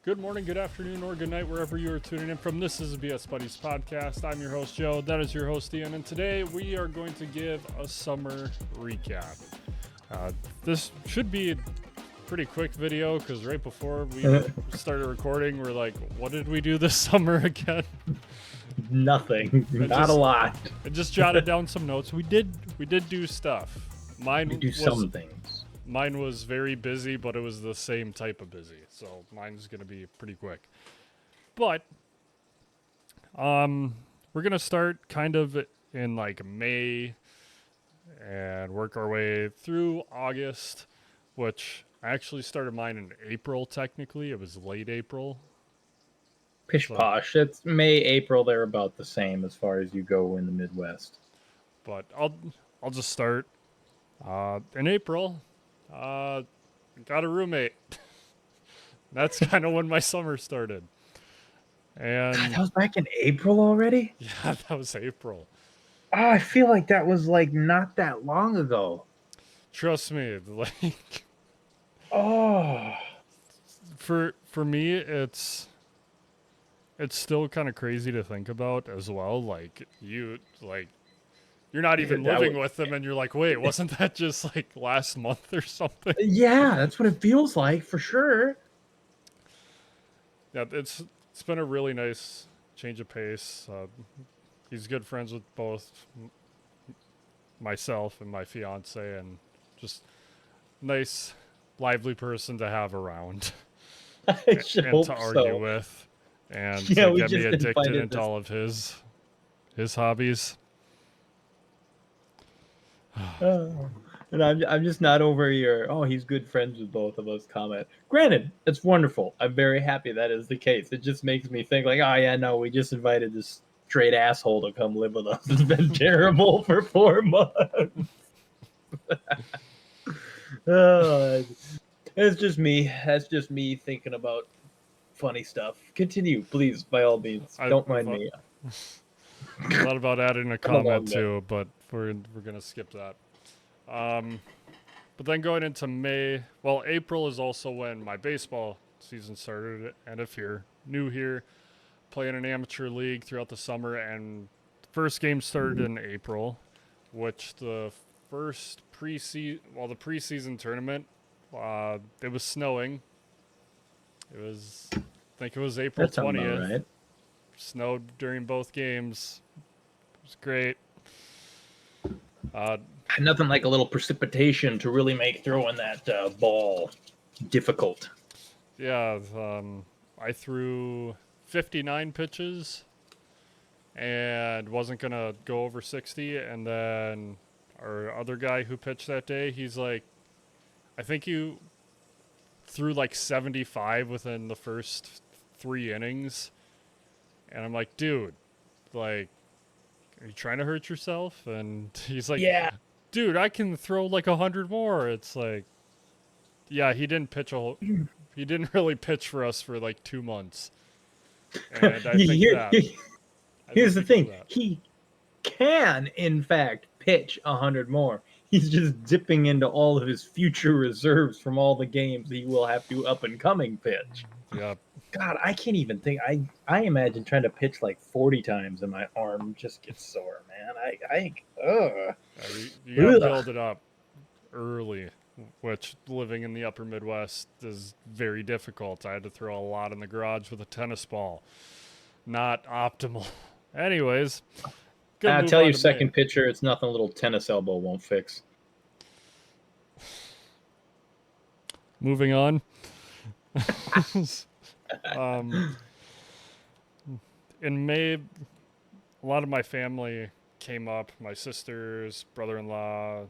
Good morning, good afternoon, or good night, wherever you are tuning in from. This is the BS Buddies podcast. I'm your host, Joe. That is your host, Ian. And today we are going to give a summer recap. This should be a pretty quick video because right before we started recording, we're like, what did we do this summer again? Nothing. Not a lot. I just jotted down some notes. We did do stuff. We do some things. Mine was very busy, but it was the same type of busy. So mine's going to be pretty quick. But we're going to start kind of in like May and work our way through August, which I actually started mine in April technically. It was late April. Pish posh. It's May, April, they're about the same as far as you go in the Midwest. But I'll just start in April. Got a roommate. That's kind of when my summer started. And God, that was back in April already? Yeah, that was April. Oh, I feel like that was like not that long ago. Trust me, like Oh. For me it's still kind of crazy to think about as well. Like you're not even living with them and you're like, wait, wasn't that just like last month or something? Yeah, that's what it feels like for sure. Yeah, it's been a really nice change of pace. He's good friends with both myself and my fiance, and just nice, lively person to have around I should and hope to argue so. with, and Yeah, to we get me just addicted invited into this- all of his hobbies. And I'm just not over your, oh, he's good friends with both of us comment. Granted, it's wonderful. I'm very happy that is the case. It just makes me think like, oh, yeah, no, we just invited this straight asshole to come live with us. It's been terrible for 4 months. Oh, it's just me. That's just me thinking about funny stuff. Continue, please, by all means. Don't mind me. I thought about adding a comment too, but we're gonna skip that. But then going into May, well, April is also when my baseball season started, and if you're new here, playing an amateur league throughout the summer, and the first game started in April, which the first the preseason tournament, it was snowing. I think it was April 20th. Right. Snowed during both games. It was great. Nothing like a little precipitation to really make throwing that ball difficult. Yeah, I threw 59 pitches and wasn't going to go over 60. And then our other guy who pitched that day, he's like, I think you threw like 75 within the first 3 innings. And I'm like, dude, like, are you trying to hurt yourself? And he's like, yeah, dude, I can throw like 100 more. It's like, yeah, he didn't really pitch for us for like 2 months. And I think here's the thing. He can, in fact, pitch 100 more. He's just dipping into all of his future reserves from all the games he will have to up and coming pitch. Yeah. God, I can't even think. I imagine trying to pitch like 40 times and my arm just gets sore, man. You gotta build it up early, which living in the upper Midwest is very difficult. I had to throw a lot in the garage with a tennis ball. Not optimal. Anyways, I tell you, second pitcher, it's nothing a little tennis elbow won't fix. Moving on. In May, a lot of my family came up. My sisters, brother-in-law,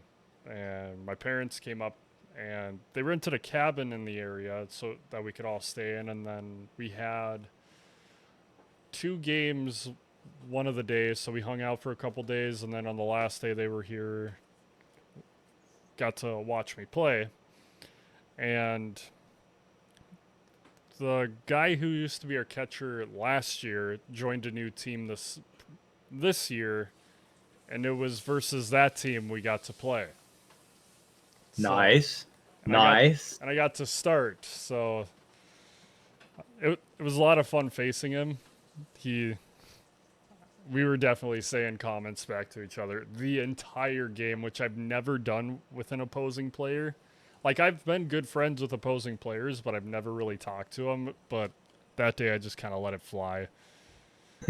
and my parents came up, and they rented a cabin in the area so that we could all stay in. And then we had 2 games one of the days, so we hung out for a couple days, and then on the last day they were here, got to watch me play. And the guy who used to be our catcher last year joined a new team this year, and it was versus that team we got to play. Nice. And I got to start, so it was a lot of fun facing him. He we were definitely saying comments back to each other the entire game, which I've never done with an opposing player. Like I've been good friends with opposing players, but I've never really talked to them. But that day, I just kind of let it fly.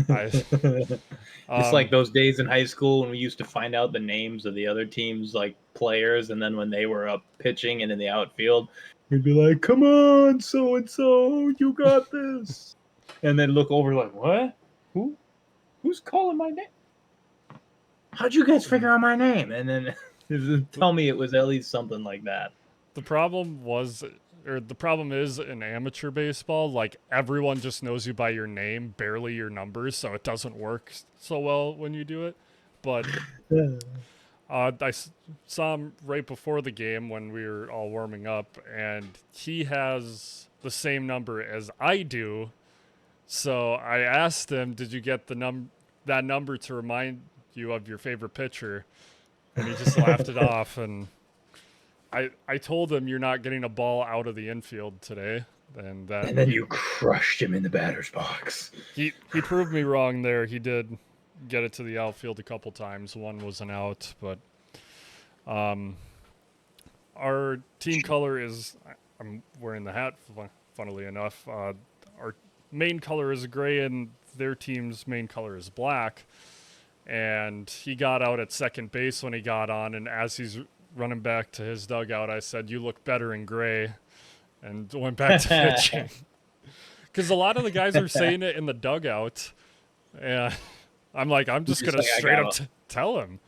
I It's like um those days in high school when we used to find out the names of the other team's like players, and then when they were up pitching and in the outfield, you'd be like, "Come on, so and so, you got this," and then look over like, "What? Who? Who's calling my name? How'd you guys figure out my name?" And then tell me it was at least something like that. the problem was, or the problem is in amateur baseball, like everyone just knows you by your name, barely your numbers, so it doesn't work so well when you do it. But saw him right before the game when we were all warming up, and he has the same number as I do. So I asked him, "Did you get that number to remind you of your favorite pitcher?" And he just laughed it off. And I told him, "You're not getting a ball out of the infield today." And that And then you crushed him in the batter's box. he proved me wrong there. He did get it to the outfield a couple times. One was an out, but our team color is, I'm wearing the hat, funnily enough. Our main color is gray, and their team's main color is black. And he got out at second base when he got on, and as he's running back to his dugout, I said, "You look better in gray," and went back to pitching. Because a lot of the guys are saying it in the dugout, and I'm like, I'm just You're gonna like, straight up tell him.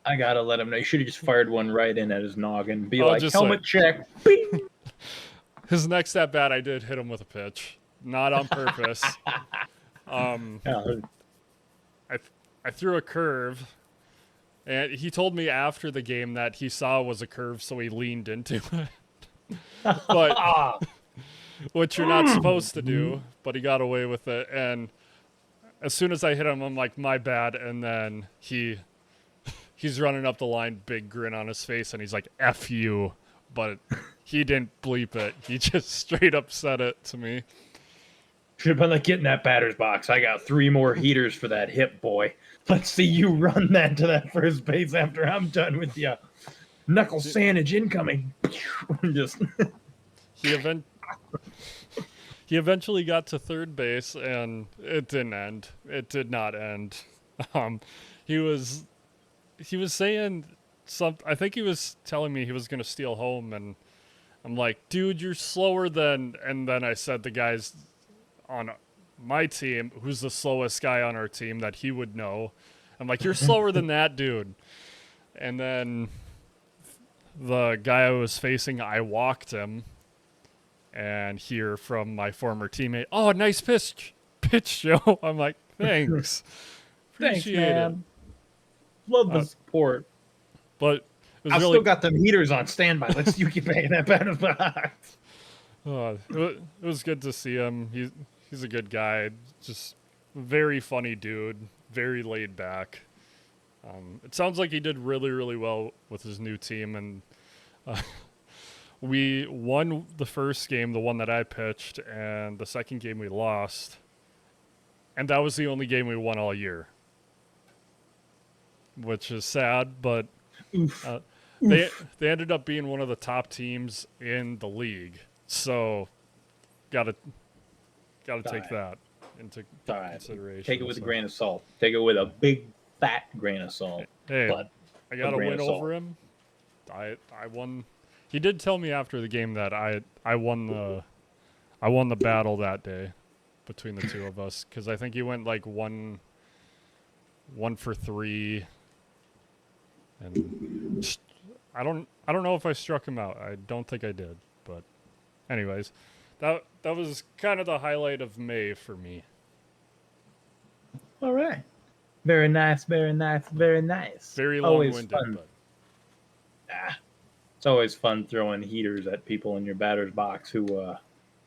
I gotta let him know. You should have just fired one right in at his noggin. Be I'll like, just helmet like- check. Bing! His next at bat, I did hit him with a pitch, not on purpose. Yeah, I threw a curve, and he told me after the game that he saw it was a curve, so he leaned into it. But which you're not supposed to do, but he got away with it. And as soon as I hit him, I'm like, "My bad." And then he's running up the line, big grin on his face, and he's like, "F you." But he didn't bleep it. He just straight up said it to me. should have been like, get in that batter's box. I got 3 more heaters for that hip, boy. Let's see you run that to that first base after I'm done with you. Knuckle sandwich incoming. Just He event he eventually got to third base, and it didn't end. It did not end. Um, he was saying something. I think he was telling me he was gonna steal home, and I'm like, "Dude, you're slower than." And then I said the guys on my team, who's the slowest guy on our team that he would know. I'm like, "You're slower than that dude." And then the guy I was facing, I walked him, and hear from my former teammate, "Oh, nice pitch, Joe." I'm like, "Thanks, thanks, appreciate man. Love the support. But it was I really, still got them heaters on standby. Let's you keep paying that batter's box. it was good to see him. He's a good guy, just very funny dude, very laid back. It sounds like he did really, really well with his new team, and we won the first game, the one that I pitched, and the second game we lost. And that was the only game we won all year, which is sad, but Oof. they ended up being one of the top teams in the league. So gotta take that into All right. consideration. Take it with a So, grain of salt. Take it with a big fat grain of salt. hey, But I got a grain win of salt. over him. I won. He did tell me after the game that I won the battle that day between the two of us, because I think he went like one for 3, and I don't know if I struck him out. I don't think I did, but anyways, that was kind of the highlight of May for me. all right. Very nice, very nice, very nice. Very Always long-winded, fun. but It's always fun throwing heaters at people in your batter's box who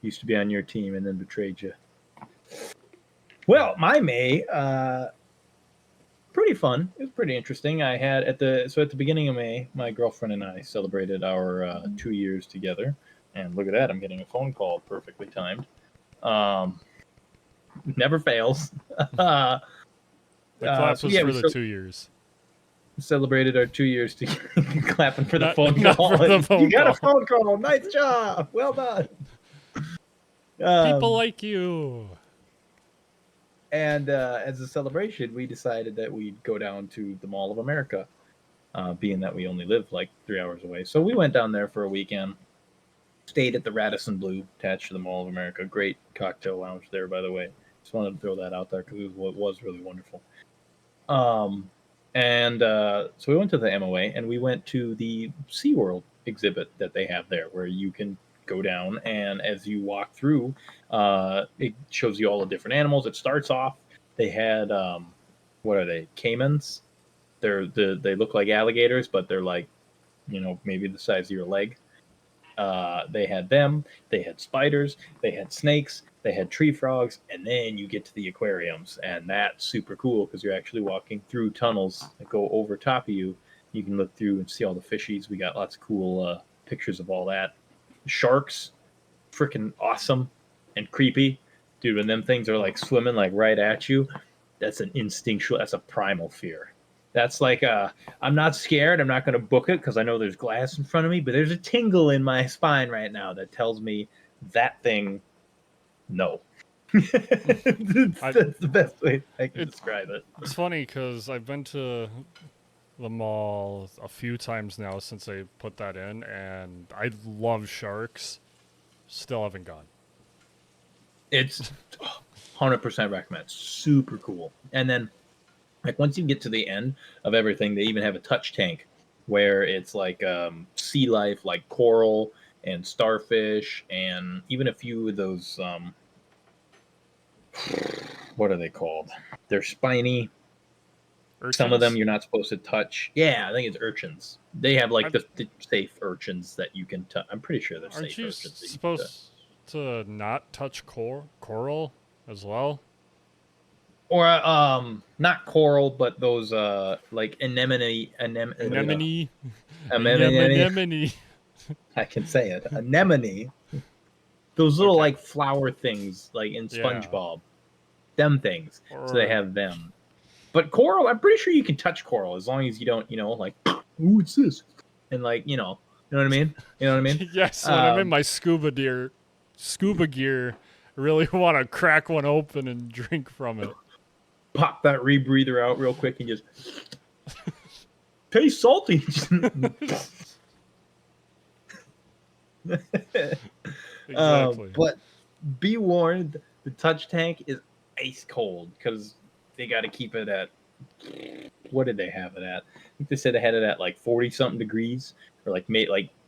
used to be on your team and then betrayed you. Well, my May, pretty fun. It was pretty interesting. I had at the beginning of May, my girlfriend and I celebrated our 2 years together. And look at that, I'm getting a phone call perfectly timed. Um, never fails. uh, The clap so was yeah, for the 2 years. celebrated our 2 years to clapping for the Not, phone not call. for the You phone got a call. phone call. Nice job. Well done. People Um, like you. and as a celebration, we decided that we'd go down to the Mall of America, being that we only live like 3 hours away. So we went down there for a weekend. Stayed at the Radisson Blue, attached to the Mall of America. Great cocktail lounge there, by the way. Just wanted to throw that out there because it was really wonderful. Um, and so we went to the MOA and we went to the SeaWorld exhibit that they have there, where you can go down and as you walk through, it shows you all the different animals. It starts off, they had what are they? Caimans. They look like alligators, but they're like, maybe the size of your leg. They had them, they had spiders, they had snakes, they had tree frogs, and then you get to the aquariums, and that's super cool because you're actually walking through tunnels that go over top of you. You can look through and see all the fishies. We got lots of cool pictures of all that. Sharks, freaking awesome and creepy, dude. When them things are like swimming like right at you, that's an instinctual, that's a primal fear. That's like I'm not scared. I'm not going to book it because I know there's glass in front of me, but there's a tingle in my spine right now that tells me that thing, no. I, That's the best way I can it, describe it. it's funny because I've been to the mall a few times now since they put that in, and I love sharks. Still haven't gone. It's 100% recommend. Super cool. And then, like, once you get to the end of everything, they even have a touch tank where it's like sea life, like coral and starfish, and even a few of those. What are they called? They're spiny. Some of them Urchins? you're not supposed to touch. Yeah, I think it's urchins. They have like I, the safe urchins that you can touch. I'm pretty sure they're aren't safe you urchins that you can touch. supposed to not touch coral as well? Or not coral, but those like Anemone? anemone. Anemone. I can say it. Anemone. Those little Okay. like flower things, like in Yeah. SpongeBob. Them things. So they Or have them. But coral, I'm pretty sure you can touch coral as long as you don't, like, ooh, what's this? And like, you know what I mean? You know what I mean? yes, when I'm in Um, my scuba gear, I really want to crack one open and drink from it. Pop that rebreather out real quick and just taste salty. Exactly. But be warned, the touch tank is ice cold because they got to keep it at, what did they have it at? I think they said they had it at like 40 something degrees or like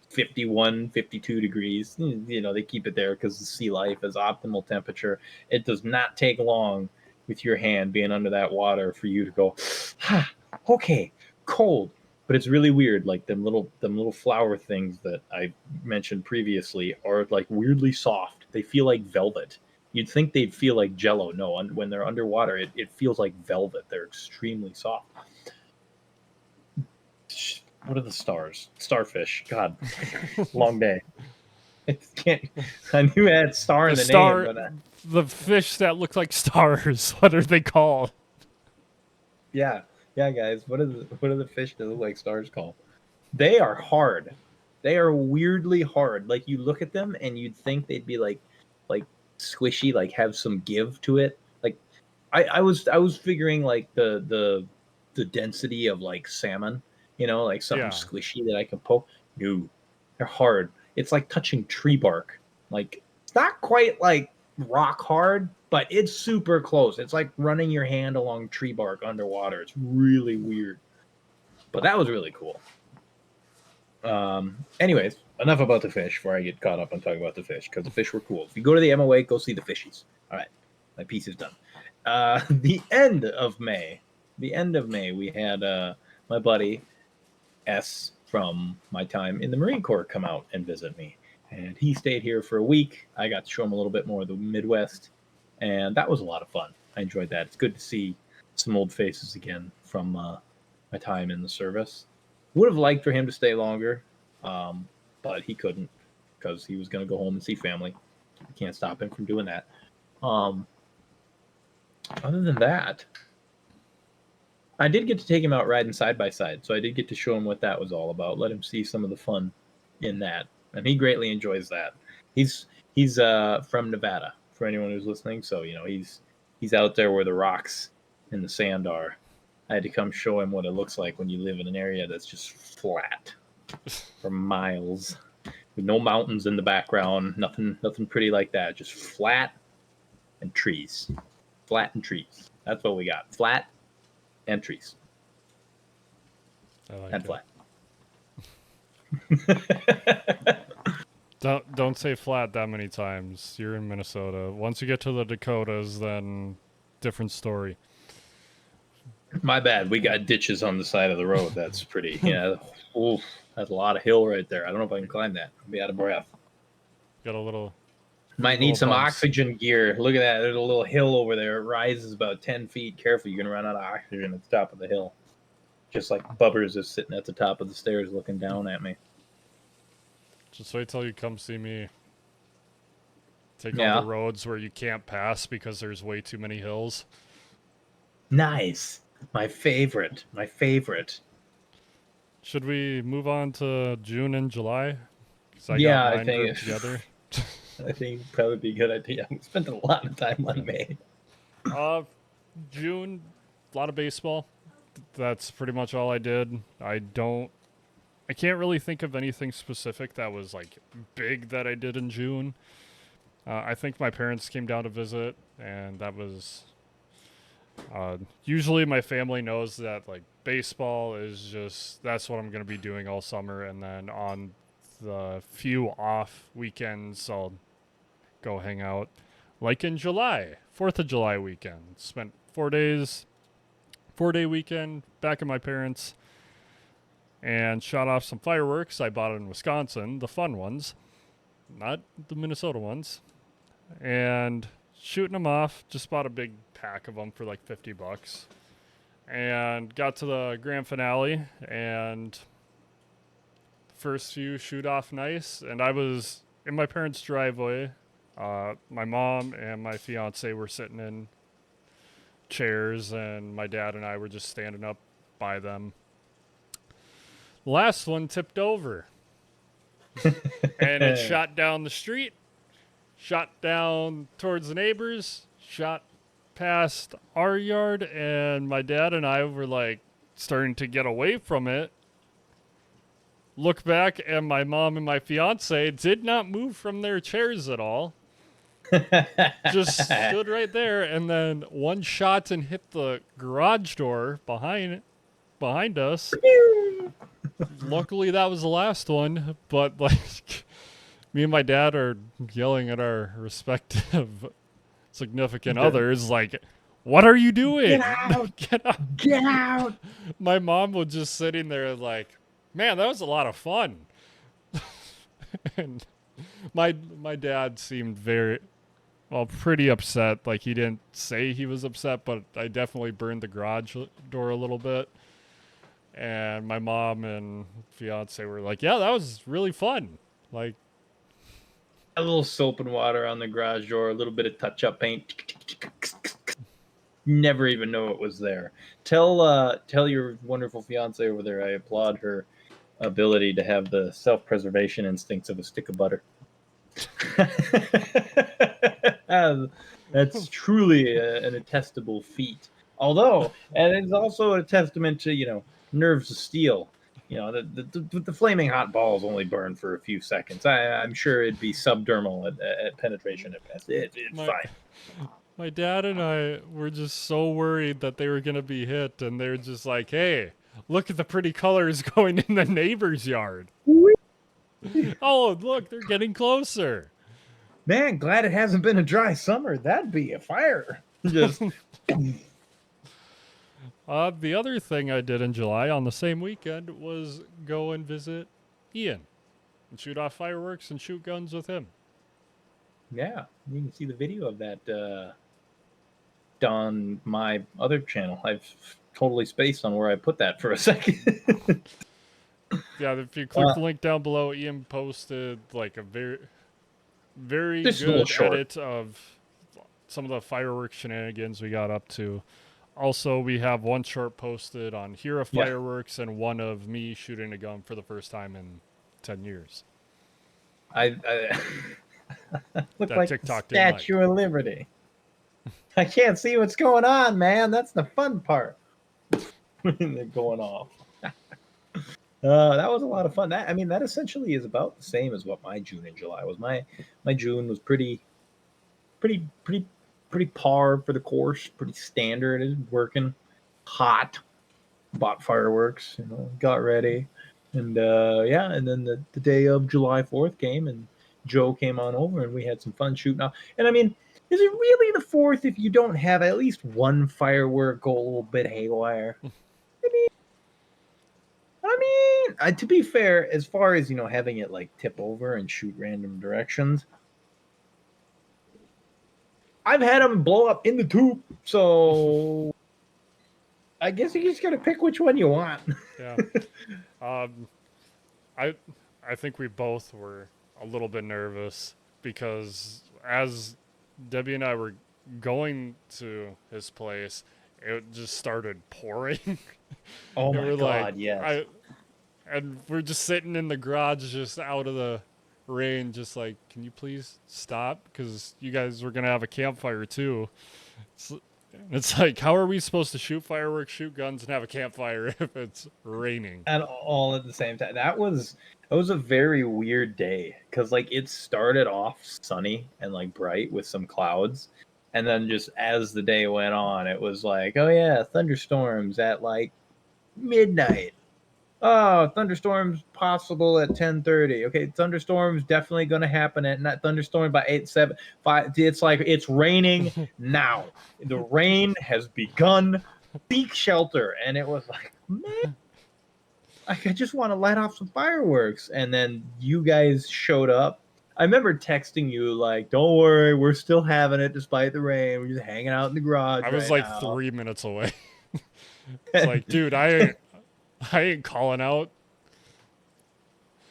51, 52 degrees. They keep it there because the sea life is optimal temperature. It does not take long with your hand being under that water for you to go, okay, cold. But it's really weird. Like them little flower things that I mentioned previously are like weirdly soft. They feel like velvet. You'd think they'd feel like jello. No, when they're underwater, it feels like velvet. They're extremely soft. What are the stars? Starfish. God, long day. I knew it had star in The the name, star, but the fish that look like stars. What are they called? yeah, yeah, guys. What are the fish that look like stars called? They are hard. They are weirdly hard. Like you look at them and you'd think they'd be like squishy, like have some give to it. Like I was figuring like the density of like salmon, like something Yeah. squishy that I can poke. No, they're hard. It's like touching tree bark. Like it's not quite like rock hard, but it's super close. It's like running your hand along tree bark underwater. It's really weird. But that was really cool. Anyways, enough about the fish before I get caught up on talking about the fish because the fish were cool. If you go to the MOA, go see the fishies. All right, my piece is done. The end of May, we had my buddy S from my time in the Marine Corps come out and visit me, and he stayed here for a week. I got to show him a little bit more of the Midwest, and that was a lot of fun. I enjoyed that. It's good to see some old faces again from my time in the service. Would have liked for him to stay longer, but he couldn't because he was going to go home and see family. You can't stop him from doing that. Um, other than that, I did get to take him out riding side by side, so I did get to show him what that was all about. Let him see some of the fun in that, and he greatly enjoys that. He's from Nevada, for anyone who's listening, so he's out there where the rocks and the sand are. I had to come show him what it looks like when you live in an area that's just flat for miles, with no mountains in the background, nothing pretty like that, just flat and trees, flat and trees. That's what we got, flat and trees I like and it. flat. Don't say flat that many times. You're in Minnesota. Once you get to the Dakotas, then different story. My bad. We got ditches on the side of the road. That's pretty. Yeah. Oof, that's a lot of hill right there. I don't know if I can climb that. I'll be out of breath. Got a little. Might little need some bumps. oxygen gear. Look at that. There's a little hill over there. It rises about 10 feet. Careful, you're going to run out of oxygen at the top of the hill. Just like Bubbers is sitting at the top of the stairs looking down at me. Just wait till you come see me. Take all Yeah. the roads where you can't pass because there's way too many hills. Nice. My favorite. My favorite. Should we move on to June and July? Because I got Yeah, I mine think grouped together. I think it'd probably be a good idea. We spent a lot of time on May. June, a lot of baseball. That's pretty much all I did. I can't really think of anything specific that was like big that I did in June. I think my parents came down to visit, and that was. Usually, my family knows that like baseball is just that's what I'm gonna be doing all summer, and then on the few off weekends, I'll go hang out. Like in July, 4th of July weekend, spent 4 days, 4 day weekend back at my parents, and shot off some fireworks I bought in Wisconsin, the fun ones, not the Minnesota ones, and shooting them off. Just bought a big pack of them for like $50, and got to the grand finale, and first few shoot off nice, and I was in my parents' driveway. My mom and my fiance were sitting in chairs, and my dad and I were just standing up by them. Last one tipped over, and it shot down the street, shot down towards the neighbors, shot past our yard, and my dad and I were like starting to get away from it. Look back, and my mom and my fiance did not move from their chairs at all. Just stood right there, and then one shot and hit the garage door behind us. Luckily, that was the last one, but like me and my dad are yelling at our respective significant others, like, "What are you doing? Get out! Get out! Get out! My mom was just sitting there, like, "Man, that was a lot of fun." And my dad seemed pretty upset. Like, he didn't say he was upset, but I definitely burned the garage door a little bit. And my mom and fiance were like, "Yeah, that was really fun." Like, A little soap and water on the garage door, a little bit of touch-up paint. Never even know it was there. Tell your wonderful fiance over there I applaud her ability to have the self-preservation instincts of a stick of butter. That's truly an attestable feat. Although, and it's also a testament to nerves of steel. The flaming hot balls only burn for a few seconds. I'm sure it'd be subdermal at penetration at best. It's fine. My dad and I were just so worried that they were going to be hit, and they're just like, "Hey, look at the pretty colors going in the neighbor's yard." Oh, look, they're getting closer. Man, glad it hasn't been a dry summer. That'd be a fire. Just The other thing I did in July on the same weekend was go and visit Ian and shoot off fireworks and shoot guns with him. yeah, you can see the video of that on my other channel. I've totally spaced on where I put that for a second. Yeah, if you click the link down below, Ian posted like a very Just a little good short. edit of some of the fireworks shenanigans we got up to. Also, we have one short posted on Hira Yeah. fireworks and one of me shooting a gun for the first time in 10 years. I look That like the TikTok didn't like. Statue of Liberty. I can't see what's going on, man. That's the fun part. They're going off. That was a lot of fun. That essentially is about the same as what my June and July was. My June was pretty, pretty, pretty par for the course. Pretty standard. It was working hot. Bought fireworks. Got ready, and yeah. And then the day of July 4th came, and Joe came on over, and we had some fun shooting off. And I mean, is it really the 4th if you don't have at least one firework go a little bit haywire? To be fair, as far as having it like tip over and shoot random directions, I've had them blow up in the tube. So I guess you just gotta pick which one you want. Yeah. Um, I think we both were a little bit nervous because as Debbie and I were going to his place, it just started pouring. Oh And my we're god, like, yes. and we're just sitting in the garage, just out of the rain, just like, can you please stop? Because you guys were gonna have a campfire too. It's like, how are we supposed to shoot fireworks, shoot guns, and have a campfire if it's raining? And all at the same time. That was a very weird day because like it started off sunny and like bright with some clouds, and then just as the day went on, it was like, oh yeah, thunderstorms at like midnight. Oh, thunderstorms possible at 10:30. Okay, thunderstorms definitely going to happen at not thunderstorm by 8:75. It's like it's raining now. The rain has begun. Seek shelter, and it was like, man, like I just want to light off some fireworks. And then you guys showed up. I remember texting you like, "Don't worry, we're still having it despite the rain. We're just hanging out in the garage I was right like now." 3 minutes away. It's like, dude, I ain't calling out.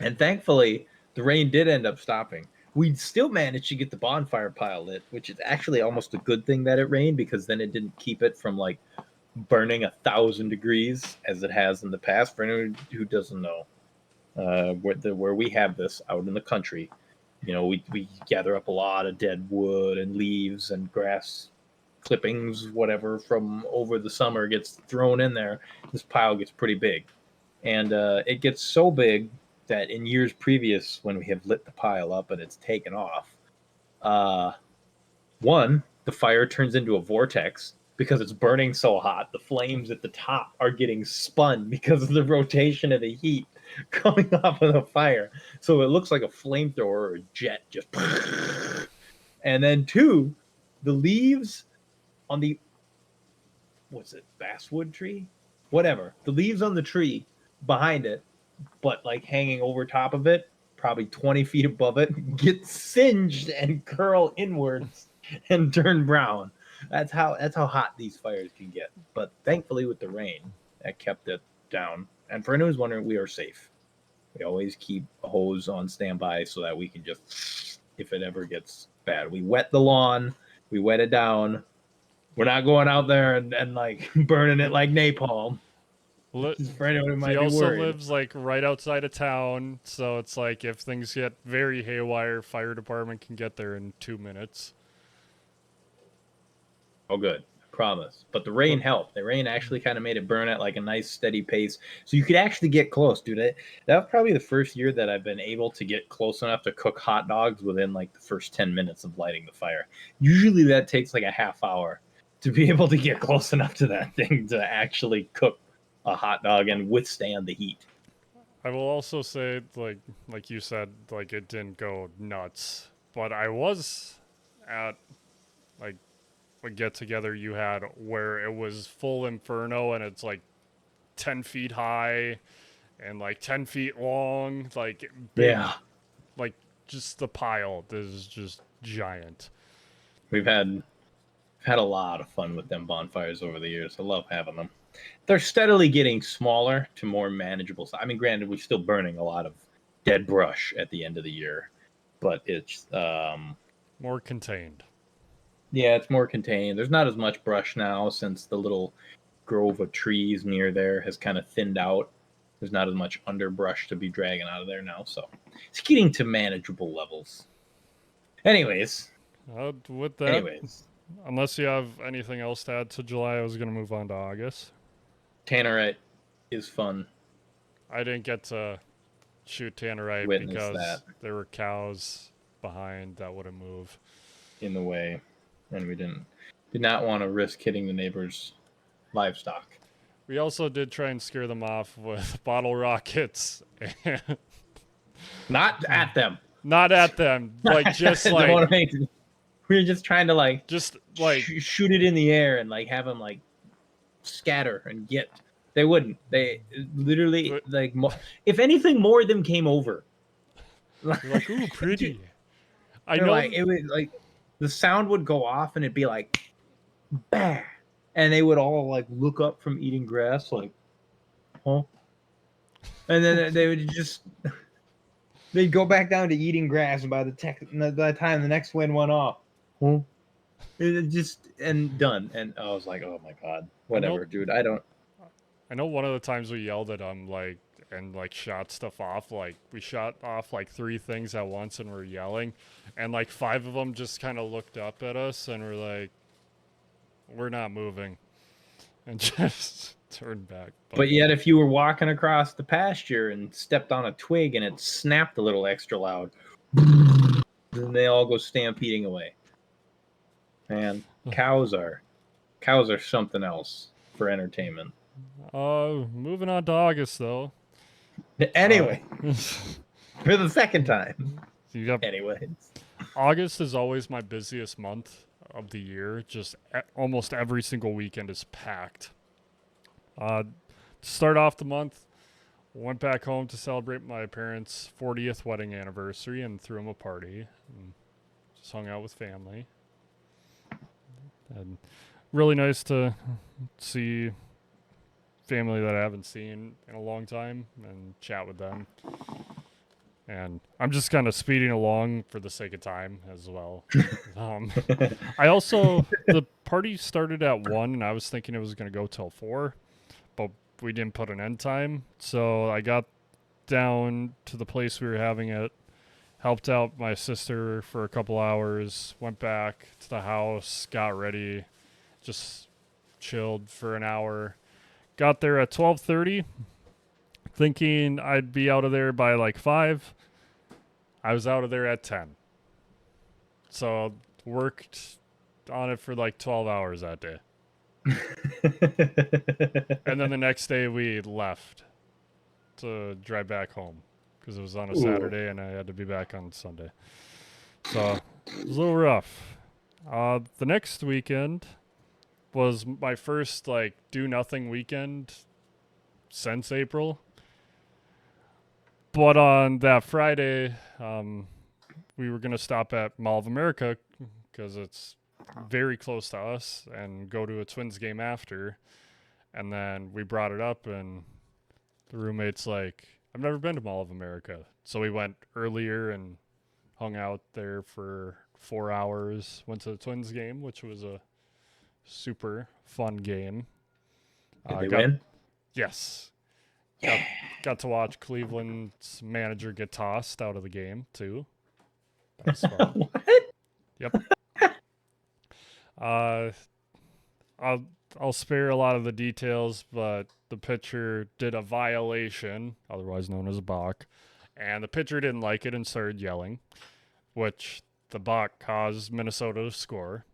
And thankfully, the rain did end up stopping. We still managed to get the bonfire pile lit, which is actually almost a good thing that it rained because then it didn't keep it from like burning 1,000 degrees as it has in the past. For anyone who doesn't know, where we have this out in the country, we gather up a lot of dead wood and leaves and grass clippings, whatever, from over the summer gets thrown in there. This pile gets pretty big, and it gets so big that in years previous, when we have lit the pile up and it's taken off, uh, one, the fire turns into a vortex because it's burning so hot. The flames at the top are getting spun because of the rotation of the heat coming off of the fire. So it looks like a flamethrower or a jet just. And then two, the leaves on the what's it, basswood tree? Whatever. The leaves on the tree behind it, but like hanging over top of it, probably 20 feet above it, get singed and curl inwards and turn brown. That's how hot these fires can get. But thankfully with the rain, that kept it down. And for anyone who's wondering, we are safe. We always keep a hose on standby so that we can just, if it ever gets bad, we wet the lawn, we wet it down. We're not going out there and like burning it like napalm. Just for anyone who He might be also worried. lives like right outside of town, so it's like if things get very haywire, fire department can get there in 2 minutes. Oh, good. I promise. But the rain helped. The rain actually kind of made it burn at like a nice steady pace. So you could actually get close, dude. That was probably the first year that I've been able to get close enough to cook hot dogs within like the first 10 minutes of lighting the fire. Usually that takes like a half hour to be able to get close enough to that thing to actually cook a hot dog and withstand the heat. I will also say, like you said, like it didn't go nuts, but I was at like a get together you had where it was full inferno and it's like 10 feet high and like 10 feet long, like big, Yeah. like just the pile is just giant. We've had a lot of fun with them bonfires over the years. I love having them. They're steadily getting smaller to more manageable. I mean, granted, we're still burning a lot of dead brush at the end of the year, but it's More contained. Yeah, it's more contained. There's not as much brush now since the little grove of trees near there has kind of thinned out. There's not as much underbrush to be dragging out of there now, so it's getting to manageable levels. Anyways, With that, anyways, unless you have anything else to add to July, I was gonna move on to August. Tannerite is fun. I didn't get to shoot Tannerite Witness that because there were cows behind that wouldn't move. in the way, and we did not want to risk hitting the neighbor's livestock. We also did try and scare them off with bottle rockets, and Not at them. not at them, like just Don't wanna like make- we were just trying to like just like shoot it in the air and like have them like scatter and get. They wouldn't. They literally But- like if anything, more of them came over. you're like, ooh, pretty. I They're know. like it would like the sound would go off and it'd be like, bah, and they would all like look up from eating grass like, huh, and then they would just they'd go back down to eating grass, and by the time the next wind went off, huh, it just and done. And I was like, oh my god, whatever, dude. I don't. I know one of the times we yelled at them, like, and like shot stuff off. Like we shot off like 3 things at once, and we're yelling, and like 5 of them just kind of looked up at us and were like, "We're not moving," and just turned back. But yet, if you were walking across the pasture and stepped on a twig and it snapped a little extra loud, then they all go stampeding away. Man, cows are something else for entertainment. Moving on to August though. Anyway, Uh, for the second time. you got Anyways, August is always my busiest month of the year. Just almost every single weekend is packed. To start off the month, went back home to celebrate my parents' 40th wedding anniversary and threw them a party. And just hung out with family. And really nice to see family that I haven't seen in a long time and chat with them. And I'm just kind of speeding along for the sake of time as well. I also, the party started at 1 and I was thinking it was going to go till 4, but we didn't put an end time. So I got down to the place we were having it, helped out my sister for a couple hours, went back to the house, got ready, just chilled for an hour. Got there at 12:30, thinking I'd be out of there by like 5. I was out of there at 10. So worked on it for like 12 hours that day. And then the next day we left to drive back home because it was on a Saturday and I had to be back on Sunday. So it was a little rough. The next weekend was my first like do nothing weekend since April. But on that Friday, we were going to stop at Mall of America because it's very close to us and go to a Twins game after. And then we brought it up and the roommate's like, I've never been to Mall of America. So we went earlier and hung out there for 4 hours, went to the Twins game, which was a super fun game. Did they win? Yes. Yeah. Got to watch Cleveland's manager get tossed out of the game too. That was fun. What? Yep. I'll spare a lot of the details, but the pitcher did a violation, otherwise known as a balk, and the pitcher didn't like it and started yelling, which the balk caused Minnesota to score.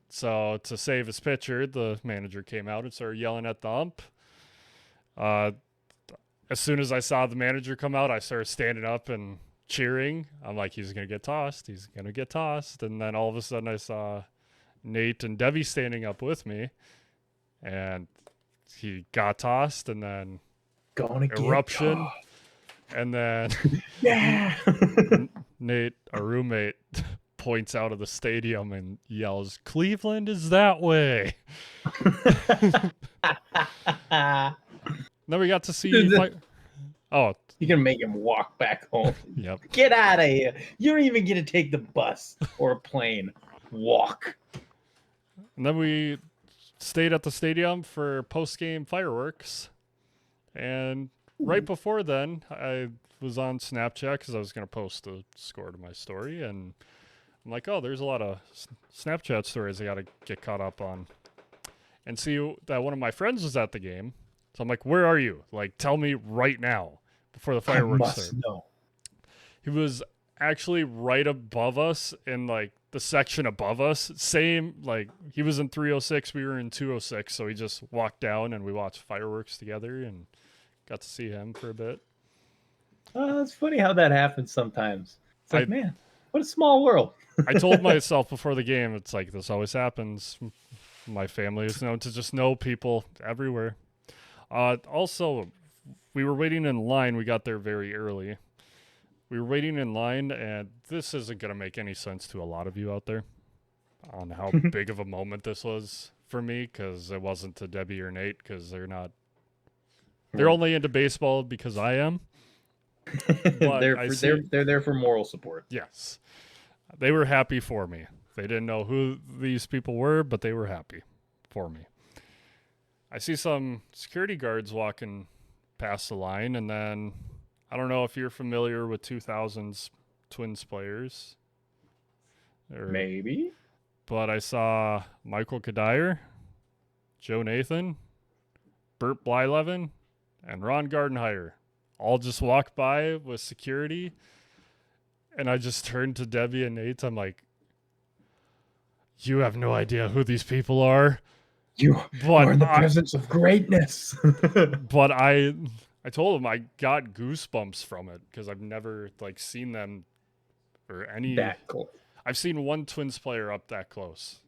So to save his pitcher, the manager came out and started yelling at the ump. As soon as I saw the manager come out, I started standing up and cheering. I'm like, he's going to get tossed. He's going to get tossed. And then all of a sudden I saw Nate and Debbie standing up with me. And he got tossed and then Gonna get eruption. tossed. And then Yeah. Nate, our roommate, points out of the stadium and yells, Cleveland is that way. Then we got to see oh, You can make him walk back home. yep. Get out of here. You don't even get to take the bus or a plane. Walk. And then we stayed at the stadium for post-game fireworks. And right before then, I was on Snapchat because I was going to post the score to my story. And I'm like, oh, there's a lot of Snapchat stories I got to get caught up on. And see that one of my friends was at the game. So I'm like, where are you? Like, tell me right now before the I fireworks must start. know. He was actually right above us in like the section above us. Same, like he was in 306, we were in 206. So he just walked down and we watched fireworks together and got to see him for a bit. It's funny how that happens sometimes. It's like, I man, what a small world. I told myself before the game, it's like this always happens. My family is known to just know people everywhere. Also, we were waiting in line. We got there very early. We were waiting in line, and this isn't going to make any sense to a lot of you out there on how big of a moment this was for me, because it wasn't to Debbie or Nate, because they're not. They're only into baseball because I am. But they're there for moral support. Yes. They were happy for me. They didn't know who these people were, but they were happy for me. I see some security guards walking past the line, and then I don't know if you're familiar with 2000s Twins players. Maybe. But I saw Michael Kadire, Joe Nathan, Bert Blyleven, and Ron Gardenhire all just walk by with security. And I just turned to Debbie and Nate. I'm like, you have no idea who these people are. You are in the presence of greatness. But I told him I got goosebumps from it because I've never like seen them or any that close. I've seen one Twins player up that close,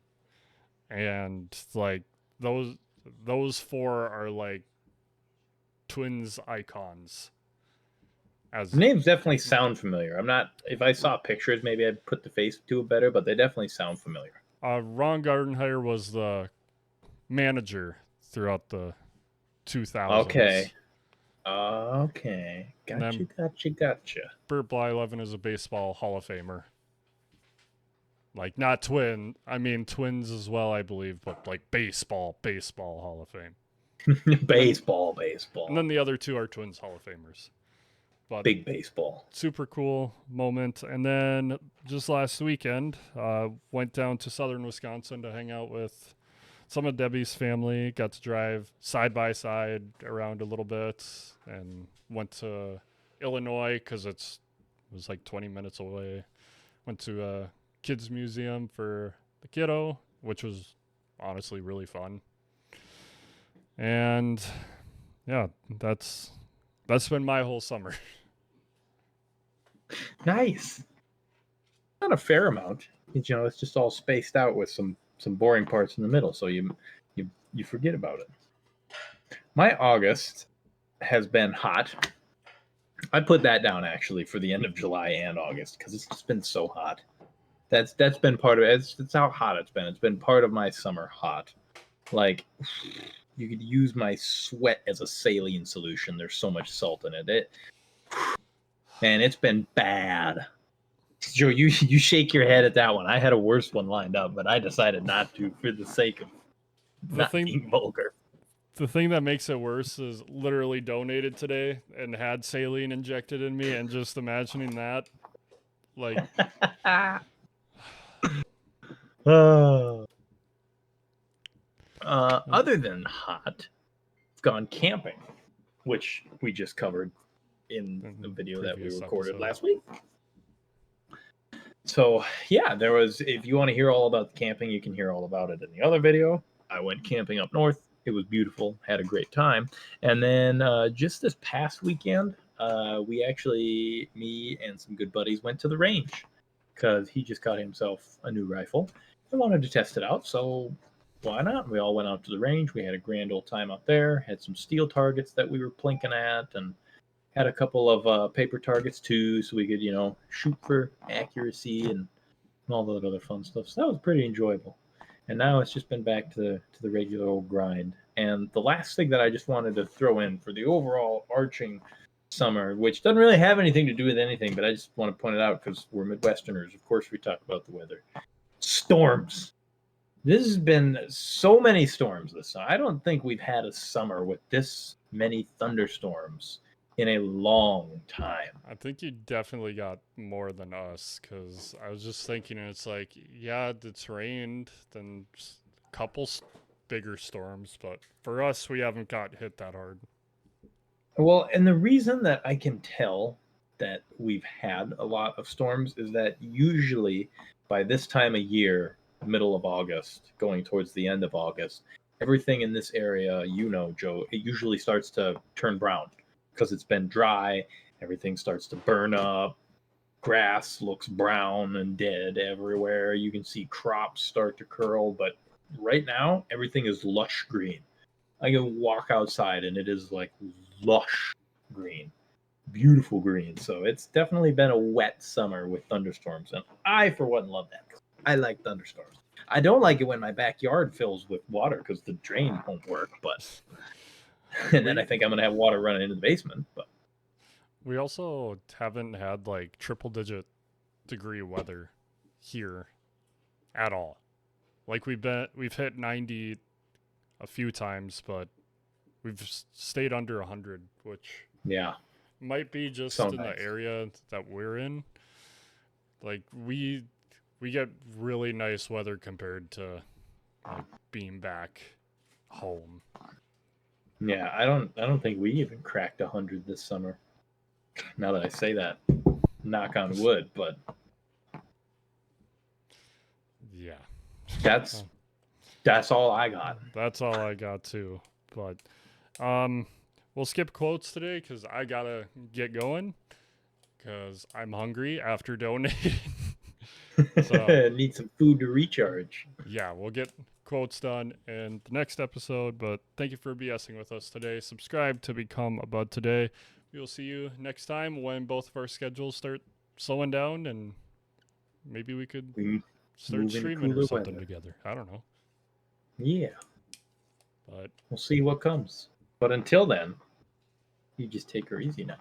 and like those four are like Twins icons. The names definitely sound familiar. I'm not. If I saw pictures, maybe I'd put the face to it better, but they definitely sound familiar. Ron Gardenhire was the manager throughout the 2000s. Okay. Gotcha. Bert Blyleven is a baseball Hall of Famer. Like, not twin. I mean, Twins as well, I believe, but like baseball Hall of Fame. baseball. And then the other two are Twins Hall of Famers. But big baseball. Super cool moment. And then just last weekend, went down to southern Wisconsin to hang out with some of Debbie's family. Got to drive side by side around a little bit, and went to Illinois because it was like 20 minutes away. Went to a kids museum for the kiddo, which was honestly really fun. And yeah, that's been my whole summer. Nice. Not a fair amount. You know, it's just all spaced out with some boring parts in the middle, so you forget about it. My August has been hot. I put that down actually for the end of July and August because it's just been so hot. That's been part of it. It's how hot it's been. It's been part of my summer hot. Like, you could use my sweat as a saline solution. There's so much salt in it. Man, it's been bad. Joe, you shake your head at that one. I had a worse one lined up, but I decided not to for the sake of being vulgar. The thing that makes it worse is literally donated today and had saline injected in me, and just imagining that, like. Other than hot, I've gone camping, which we just covered in the video that we recorded last week. So yeah, there was, if you want to hear all about the camping, you can hear all about it in the other video. I went camping up north. It was beautiful, had a great time. And then just this past weekend, me and some good buddies went to the range because he just got himself a new rifle and wanted to test it out. So why not? We all went out to the range. We had a grand old time out there, had some steel targets that we were plinking at, and had a couple of paper targets too, so we could, shoot for accuracy and all that other fun stuff. So that was pretty enjoyable. And now it's just been back to the regular old grind. And the last thing that I just wanted to throw in for the overall arching summer, which doesn't really have anything to do with anything, but I just want to point it out because we're Midwesterners. Of course, we talk about the weather. Storms. This has been so many storms this summer. I don't think we've had a summer with this many thunderstorms in a long time. I think you definitely got more than us because I was just thinking, it's like, yeah, it's rained, then a couple bigger storms, but for us, we haven't got hit that hard. Well, and the reason that I can tell that we've had a lot of storms is that usually by this time of year, middle of August, going towards the end of August, everything in this area, you know, Joe, it usually starts to turn brown because it's been dry. Everything starts to burn up. Grass looks brown and dead everywhere. You can see crops start to curl, but right now, everything is lush green. I can walk outside and it is like lush green, beautiful green. So it's definitely been a wet summer with thunderstorms, and I, for one, love that. I like thunderstorms. I don't like it when my backyard fills with water because the drain won't work. But and then I We think I'm gonna have water running into the basement. But we also haven't had like triple digit degree weather here at all. Like we've hit 90 a few times, but we've stayed under 100, which yeah, might be so just in the nice. area that we're in. Like we get really nice weather compared to like being back home. Yeah, I don't think we even cracked 100 this summer. Now that I say that, knock on wood. But Yeah. that's that's all I got. That's all I got too. But um we'll skip quotes today cuz I got to get going cuz I'm hungry after donating. So, Need some food to recharge. yeah, we'll get quotes done in the next episode, but thank you for BSing with us today. Subscribe to become a bud today. We will see you next time when both of our schedules start slowing down and maybe we could We start move into streaming or cooler something weather. together. I don't know. Yeah, But we'll see what comes. But until then, you just take her easy now.